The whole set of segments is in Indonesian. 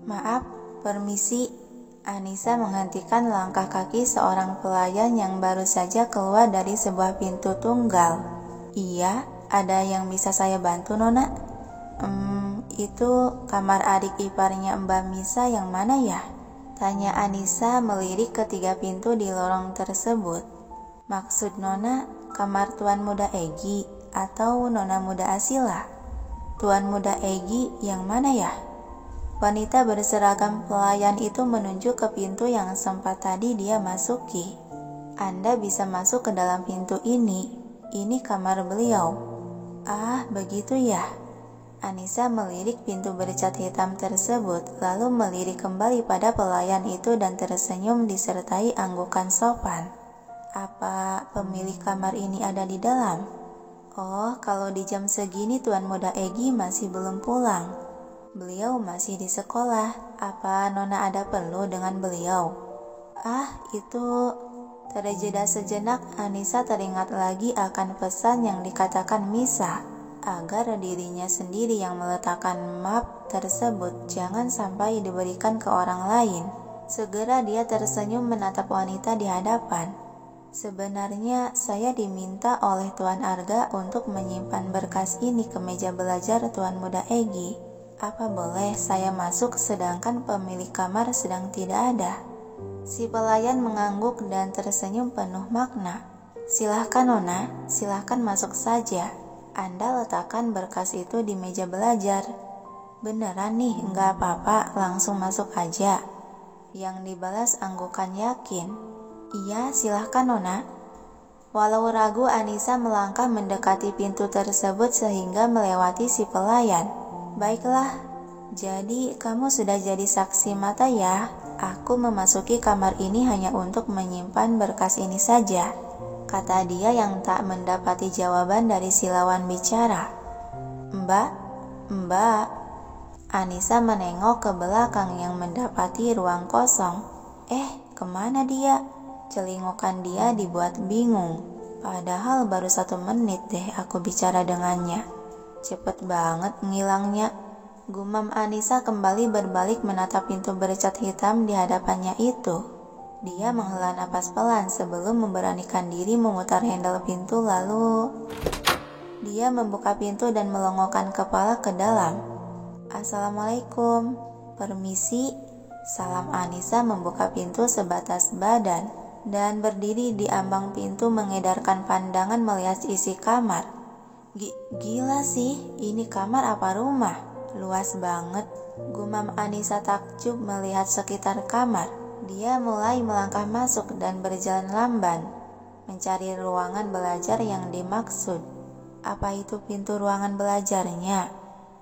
Maaf, permisi. Anissa menghentikan langkah kaki seorang pelayan yang baru saja keluar dari sebuah pintu tunggal. Iya, ada yang bisa saya bantu, Nona? Itu kamar adik iparnya Mbak Misa yang mana ya? Tanya Anissa melirik ketiga pintu di lorong tersebut. Maksud Nona, kamar Tuan Muda Egi atau Nona Muda Asila? Tuan Muda Egi yang mana ya? Wanita berseragam pelayan itu menunjuk ke pintu yang sempat tadi dia masuki. Anda bisa masuk ke dalam pintu ini kamar beliau. Ah, begitu ya. Anissa melirik pintu bercat hitam tersebut, lalu melirik kembali pada pelayan itu dan tersenyum disertai anggukan sopan. Apa pemilik kamar ini ada di dalam? Oh, kalau di jam segini Tuan Muda Egi masih belum pulang. Beliau masih di sekolah. Apa Nona ada perlu dengan beliau? Ah, itu... Terjeda sejenak, Anissa teringat lagi akan pesan yang dikatakan Misa, agar dirinya sendiri yang meletakkan map tersebut jangan sampai diberikan ke orang lain. Segera dia tersenyum menatap wanita di hadapan. Sebenarnya saya diminta oleh Tuan Arga untuk menyimpan berkas ini ke meja belajar Tuan Muda Egi. Apa boleh saya masuk sedangkan pemilik kamar sedang tidak ada? Si pelayan mengangguk dan tersenyum penuh makna. Silahkan Nona, silahkan masuk saja. Anda letakkan berkas itu di meja belajar. Beneran nih, nggak apa-apa, langsung masuk aja. Yang dibalas anggukan yakin. Iya, silahkan Nona. Walau ragu, Anissa melangkah mendekati pintu tersebut sehingga melewati si pelayan. Baiklah, jadi kamu sudah jadi saksi mata ya. Aku memasuki kamar ini hanya untuk menyimpan berkas ini saja, kata dia yang tak mendapati jawaban dari si lawan bicara. Mbak. Anissa menengok ke belakang yang mendapati ruang kosong. Kemana dia? Celingukan dia dibuat bingung. Padahal baru 1 menit deh aku bicara dengannya. Cepet banget ngilangnya. Gumam Anissa kembali berbalik menatap pintu bercat hitam di hadapannya itu. Dia menghela napas pelan sebelum memberanikan diri memutar handle pintu, lalu dia membuka pintu dan melongokkan kepala ke dalam. Assalamualaikum. Permisi. Salam Anissa membuka pintu sebatas badan dan berdiri di ambang pintu mengedarkan pandangan melihat isi kamar. Gila sih, ini kamar apa rumah? Luas banget. Gumam Anissa takjub melihat sekitar kamar. Dia mulai melangkah masuk dan berjalan lamban, mencari ruangan belajar yang dimaksud. Apa itu pintu ruangan belajarnya?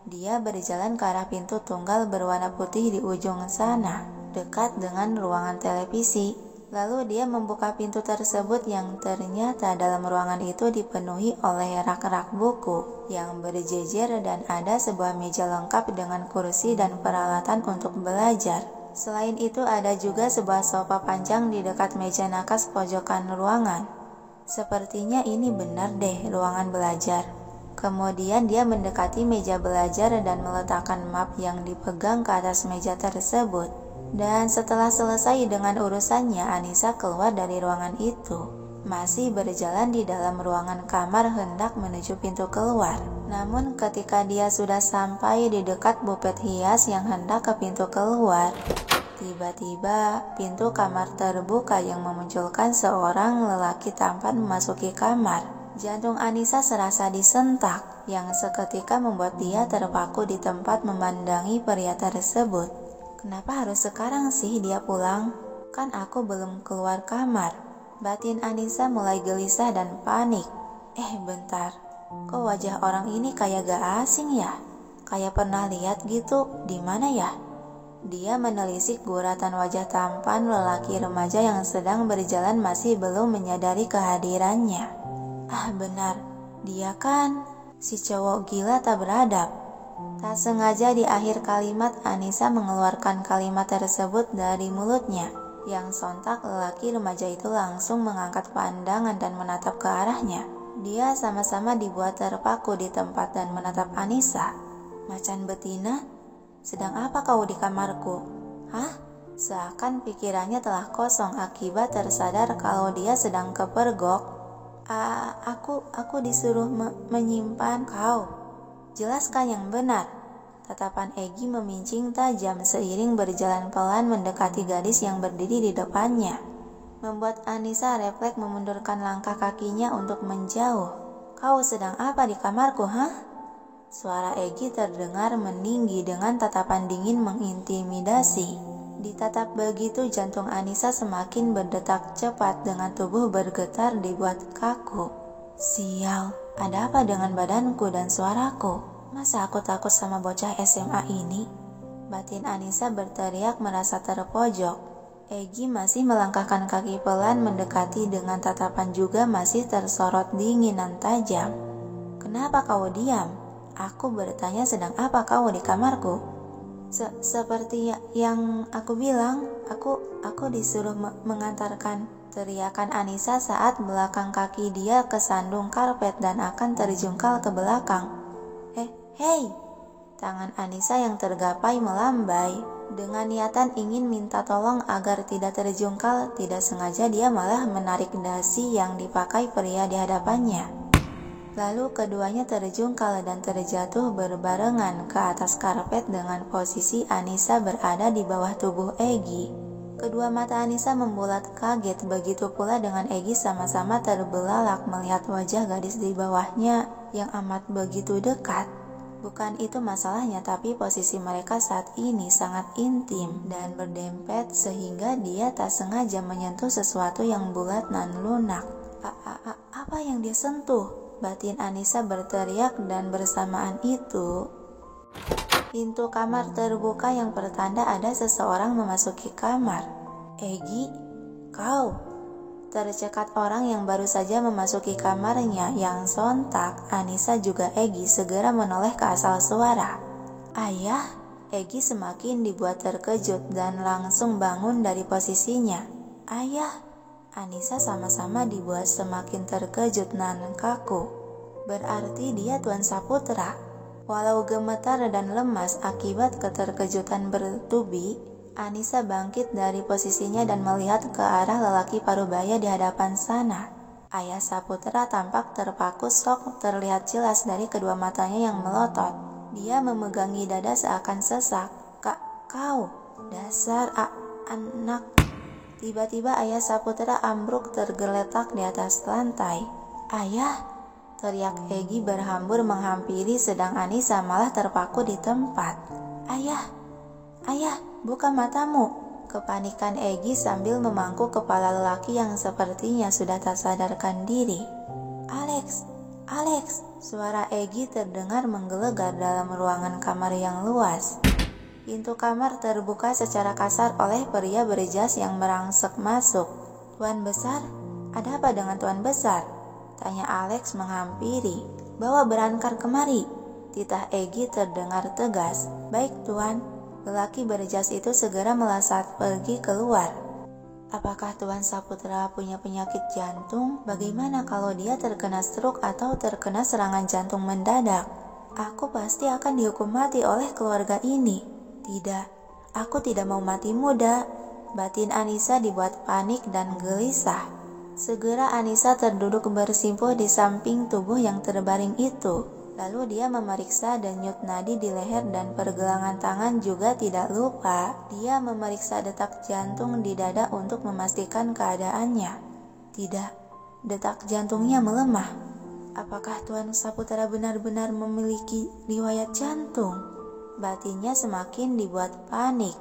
Dia berjalan ke arah pintu tunggal berwarna putih di ujung sana, dekat dengan ruangan televisi. Lalu dia membuka pintu tersebut yang ternyata dalam ruangan itu dipenuhi oleh rak-rak buku yang berjejer dan ada sebuah meja lengkap dengan kursi dan peralatan untuk belajar. Selain itu ada juga sebuah sofa panjang di dekat meja nakas pojokan ruangan. Sepertinya ini benar deh ruangan belajar. Kemudian dia mendekati meja belajar dan meletakkan map yang dipegang ke atas meja tersebut. Dan setelah selesai dengan urusannya, Anissa keluar dari ruangan itu. Masih berjalan di dalam ruangan kamar hendak menuju pintu keluar. Namun ketika dia sudah sampai di dekat bufet hias yang hendak ke pintu keluar, tiba-tiba pintu kamar terbuka yang memunculkan seorang lelaki tampan memasuki kamar. Jantung Anissa serasa disentak, yang seketika membuat dia terpaku di tempat memandangi pria tersebut. Kenapa harus sekarang sih dia pulang? Kan aku belum keluar kamar. Batin Anissa mulai gelisah dan panik. Bentar. Kok wajah orang ini kayak gak asing ya? Kayak pernah lihat gitu. Di mana ya? Dia menelisik guratan wajah tampan lelaki remaja yang sedang berjalan masih belum menyadari kehadirannya. Benar. Dia kan si cowok gila tak beradab. Tak sengaja di akhir kalimat Anissa mengeluarkan kalimat tersebut dari mulutnya. Yang sontak lelaki remaja itu langsung mengangkat pandangan dan menatap ke arahnya. Dia sama-sama dibuat terpaku di tempat dan menatap Anissa. Macan betina? Sedang apa kau di kamarku? Hah? Seakan pikirannya telah kosong akibat tersadar kalau dia sedang kepergok. Aku disuruh menyimpan kau. Jelaskan yang benar. Tatapan Egy memincing tajam seiring berjalan pelan mendekati gadis yang berdiri di depannya, membuat Anissa refleks memundurkan langkah kakinya untuk menjauh. Kau sedang apa di kamarku, hah? Suara Egy terdengar meninggi dengan tatapan dingin mengintimidasi. Ditatap begitu jantung Anissa semakin berdetak cepat dengan tubuh bergetar dibuat kaku. Sial, ada apa dengan badanku dan suaraku? Masa aku takut sama bocah SMA ini? Batin Anissa berteriak merasa terpojok. Egy masih melangkahkan kaki pelan mendekati dengan tatapan juga masih tersorot dinginan tajam. Kenapa kau diam? Aku bertanya, sedang apa kau di kamarku? Seperti yang aku bilang, aku disuruh mengantarkan. Teriakan Anissa saat belakang kaki dia kesandung karpet dan akan terjungkal ke belakang. Hei! Tangan Anissa yang tergapai melambai. Dengan niatan ingin minta tolong agar tidak terjungkal, tidak sengaja dia malah menarik dasi yang dipakai pria di hadapannya. Lalu keduanya terjungkal dan terjatuh berbarengan ke atas karpet dengan posisi Anissa berada di bawah tubuh Egy. Kedua mata Anissa membulat kaget, begitu pula dengan Egy sama-sama terbelalak melihat wajah gadis di bawahnya yang amat begitu dekat. Bukan itu masalahnya, tapi posisi mereka saat ini sangat intim dan berdempet sehingga dia tak sengaja menyentuh sesuatu yang bulat dan lunak. Apa yang dia sentuh? Batin Anissa berteriak dan bersamaan itu pintu kamar terbuka yang pertanda ada seseorang memasuki kamar. Egy, kau? Tercekat orang yang baru saja memasuki kamarnya yang sontak Anissa juga Egy segera menoleh ke asal suara. Ayah, Egy semakin dibuat terkejut dan langsung bangun dari posisinya. Ayah, Anissa sama-sama dibuat semakin terkejut dan kaku. Berarti dia Tuan Saputra. Walau gemetar dan lemas akibat keterkejutan bertubi, Anissa bangkit dari posisinya dan melihat ke arah lelaki parubaya di hadapan sana. Ayah Saputra tampak terpaku sok terlihat jelas dari kedua matanya yang melotot. Dia memegangi dada seakan sesak. Kau, dasar anak. Tiba-tiba Ayah Saputra ambruk tergeletak di atas lantai. Ayah, teriak Egy berhambur menghampiri sedang Anissa malah terpaku di tempat. Ayah, buka matamu. Kepanikan Egy sambil memangku kepala lelaki yang sepertinya sudah tak sadarkan diri. Alex, suara Egy terdengar menggelegar dalam ruangan kamar yang luas. Pintu kamar terbuka secara kasar oleh pria berjas yang merangsek masuk. Tuan Besar? Ada apa dengan Tuan Besar? Tanya Alex menghampiri. Bawa berangkar kemari. Titah Egy terdengar tegas. Baik Tuan. Lelaki berjas itu segera melesat pergi keluar. Apakah Tuan Saputra punya penyakit jantung? Bagaimana kalau dia terkena stroke atau terkena serangan jantung mendadak? Aku pasti akan dihukum mati oleh keluarga ini. Tidak, aku tidak mau mati muda. Batin Anissa dibuat panik dan gelisah. Segera Anissa terduduk bersimpuh di samping tubuh yang terbaring itu. Lalu dia memeriksa denyut nadi di leher dan pergelangan tangan juga tidak lupa. Dia memeriksa detak jantung di dada untuk memastikan keadaannya. Tidak, detak jantungnya melemah. Apakah Tuan Saputra benar-benar memiliki riwayat jantung? Batinnya semakin dibuat panik.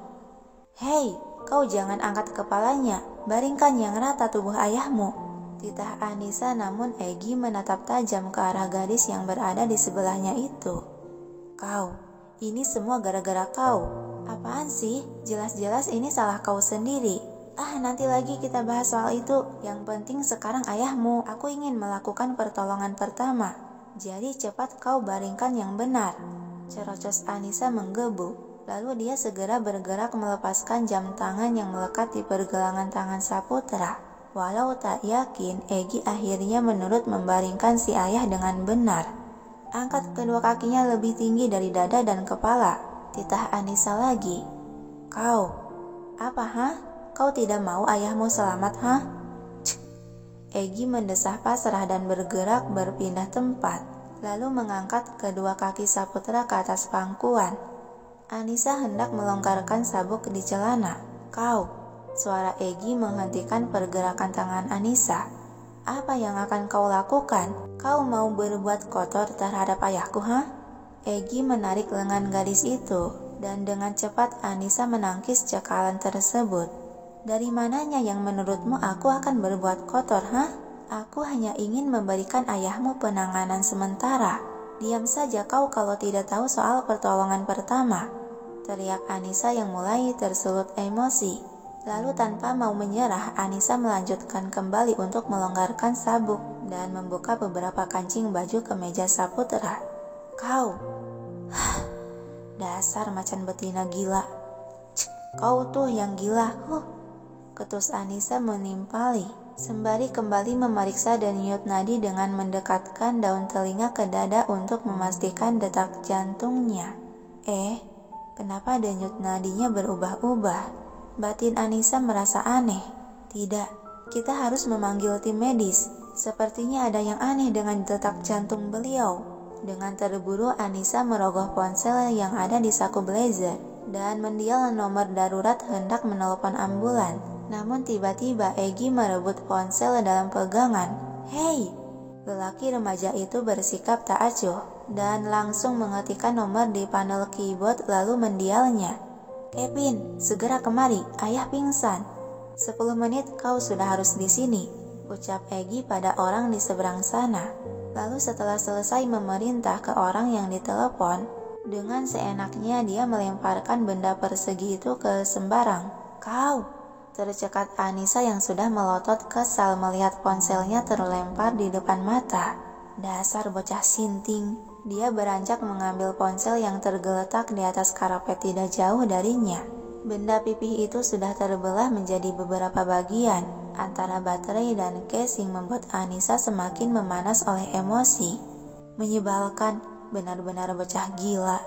Hei, kau jangan angkat kepalanya. Baringkan yang rata tubuh ayahmu. Titah Anissa, namun Egy menatap tajam ke arah gadis yang berada di sebelahnya itu. Kau, ini semua gara-gara kau. Apaan sih? Jelas-jelas ini salah kau sendiri. Nanti lagi kita bahas soal itu. Yang penting sekarang ayahmu. Aku ingin melakukan pertolongan pertama. Jadi cepat kau baringkan yang benar. Cerocos Anissa menggebu. Lalu dia segera bergerak melepaskan jam tangan yang melekat di pergelangan tangan Saputra. Walau tak yakin, Egy akhirnya menurut membaringkan si ayah dengan benar. Angkat kedua kakinya lebih tinggi dari dada dan kepala. titah Anissa lagi. Kau, apa Kau tidak mau ayahmu selamat Cek. Egi mendesah pasrah dan bergerak berpindah tempat, lalu mengangkat kedua kaki Saputra ke atas pangkuan. Anissa hendak melonggarkan sabuk di celana. Kau, suara Egi menghentikan pergerakan tangan Anissa. Apa yang akan kau lakukan? Kau mau berbuat kotor terhadap ayahku Egi menarik lengan gadis itu, dan dengan cepat Anissa menangkis cekalan tersebut. Dari mananya yang menurutmu aku akan berbuat kotor Aku hanya ingin memberikan ayahmu penanganan sementara. Diam saja kau kalau tidak tahu soal pertolongan pertama, teriak Anissa yang mulai tersulut emosi. Lalu tanpa mau menyerah, Anissa melanjutkan kembali untuk melonggarkan sabuk dan membuka beberapa kancing baju kemeja Saputra. Kau, dasar macan betina gila. Cek, kau tuh yang gila. Ketus Anissa menimpali, sembari kembali memeriksa denyut nadi dengan mendekatkan daun telinga ke dada untuk memastikan detak jantungnya. Kenapa denyut nadinya berubah-ubah? Batin Anissa merasa aneh. Tidak, kita harus memanggil tim medis. Sepertinya ada yang aneh dengan detak jantung beliau. Dengan terburu Anissa merogoh ponsel yang ada di saku blazer dan mendial nomor darurat hendak menelpon ambulan. Namun tiba-tiba Egi merebut ponsel dalam pegangan. Hei! Lelaki remaja itu bersikap tak acuh dan langsung mengetikkan nomor di panel keyboard lalu mendialnya. Kevin, segera kemari, ayah pingsan. 10 menit kau sudah harus di sini, ucap Egi pada orang di seberang sana. Lalu setelah selesai memerintah ke orang yang ditelepon, dengan seenaknya dia melemparkan benda persegi itu ke sembarang. Kau, tercekat Anissa yang sudah melotot kesal melihat ponselnya terlempar di depan mata. Dasar bocah sinting. Dia beranjak mengambil ponsel yang tergeletak di atas karpet tidak jauh darinya. Benda pipih itu sudah terbelah menjadi beberapa bagian. Antara baterai dan casing membuat Anissa semakin memanas oleh emosi. Menyebalkan, benar-benar bocah gila.